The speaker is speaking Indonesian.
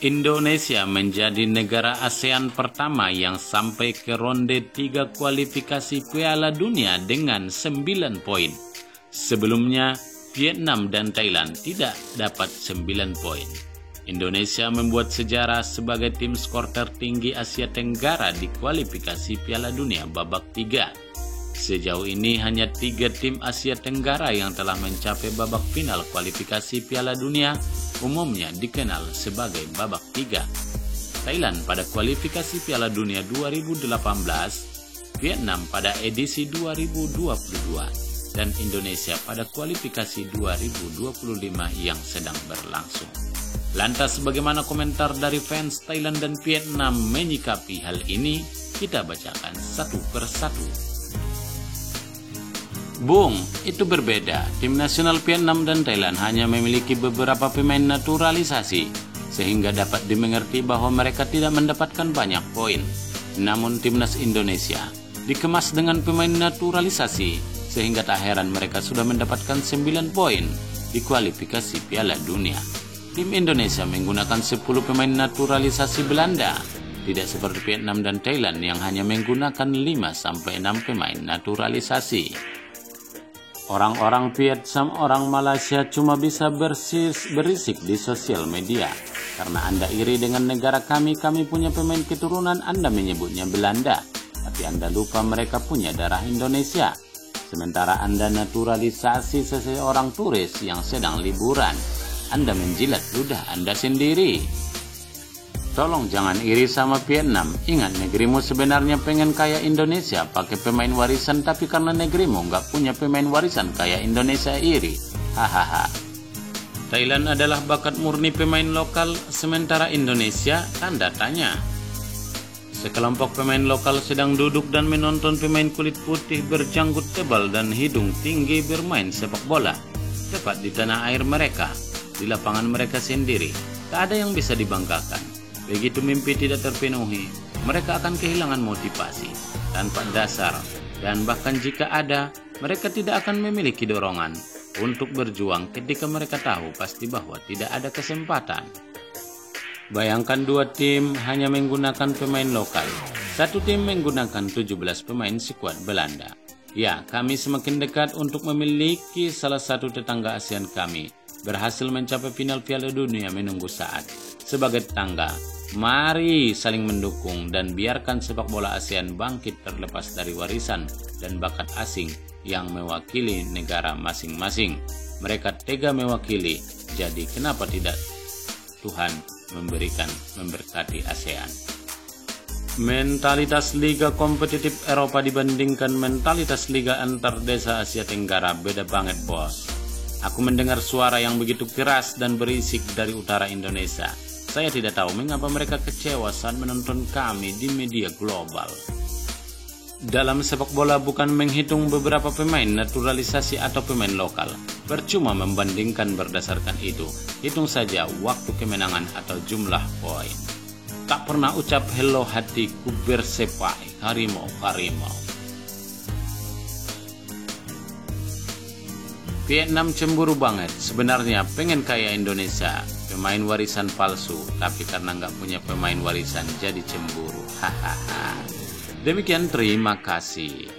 Indonesia menjadi negara ASEAN pertama yang sampai ke ronde 3 kualifikasi Piala Dunia dengan 9 poin. Sebelumnya, Vietnam dan Thailand tidak dapat 9 poin. Indonesia membuat sejarah sebagai tim skor tertinggi Asia Tenggara di kualifikasi Piala Dunia babak 3. Sejauh ini hanya 3 tim Asia Tenggara yang telah mencapai babak final kualifikasi Piala Dunia, umumnya dikenal sebagai babak 3. Thailand pada kualifikasi Piala Dunia 2018, Vietnam pada edisi 2022, dan Indonesia pada kualifikasi 2025 yang sedang berlangsung. Lantas bagaimana komentar dari fans Thailand dan Vietnam menyikapi hal ini? Kita bacakan satu persatu. Bung, itu berbeda. Tim nasional Vietnam dan Thailand hanya memiliki beberapa pemain naturalisasi, sehingga dapat dimengerti bahwa mereka tidak mendapatkan banyak poin. Namun timnas Indonesia dikemas dengan pemain naturalisasi, sehingga tak heran mereka sudah mendapatkan 9 poin di kualifikasi Piala Dunia. Tim Indonesia menggunakan 10 pemain naturalisasi Belanda, tidak seperti Vietnam dan Thailand yang hanya menggunakan 5-6 pemain naturalisasi. Orang-orang Vietnam, orang Malaysia cuma bisa berisik di sosial media. Karena Anda iri dengan negara kami punya pemain keturunan, Anda menyebutnya Belanda. Tapi Anda lupa mereka punya darah Indonesia. Sementara Anda naturalisasi seseorang turis yang sedang liburan. Anda menjilat ludah Anda sendiri. Tolong jangan iri sama Vietnam. Ingat, negerimu sebenarnya pengen kayak Indonesia pakai pemain warisan, tapi karena negerimu nggak punya pemain warisan kayak Indonesia iri. Hahaha. Thailand adalah bakat murni pemain lokal, sementara Indonesia tanda tanya. Sekelompok pemain lokal sedang duduk dan menonton pemain kulit putih berjanggut tebal dan hidung tinggi bermain sepak bola. Tepat di tanah air mereka, di lapangan mereka sendiri. Tak ada yang bisa dibanggakan. Begitu mimpi tidak terpenuhi, mereka akan kehilangan motivasi tanpa dasar, dan bahkan jika ada, mereka tidak akan memiliki dorongan untuk berjuang ketika mereka tahu pasti bahwa tidak ada kesempatan. Bayangkan 2 tim hanya menggunakan pemain lokal. Satu tim menggunakan 17 pemain skuad Belanda. Ya, kami semakin dekat untuk memiliki salah satu tetangga ASEAN kami berhasil mencapai final Piala Dunia menunggu saat. Sebagai tetangga, mari saling mendukung dan biarkan sepak bola ASEAN bangkit terlepas dari warisan dan bakat asing yang mewakili negara masing-masing. Mereka tega mewakili, jadi kenapa tidak Tuhan memberkati ASEAN. Mentalitas liga kompetitif Eropa dibandingkan mentalitas liga antar desa Asia Tenggara beda banget, bos. Aku mendengar suara yang begitu keras dan berisik dari utara Indonesia. Saya tidak tahu mengapa mereka kecewa saat menonton kami di media global. Dalam sepak bola bukan menghitung beberapa pemain naturalisasi atau pemain lokal. Percuma membandingkan berdasarkan itu. Hitung saja waktu kemenangan atau jumlah poin. Tak pernah ucap hello hatiku bersepai, harimau. Vietnam cemburu banget, sebenarnya pengen kayak Indonesia, pemain warisan palsu, tapi karena nggak punya pemain warisan jadi cemburu. Hahaha. Demikian, terima kasih.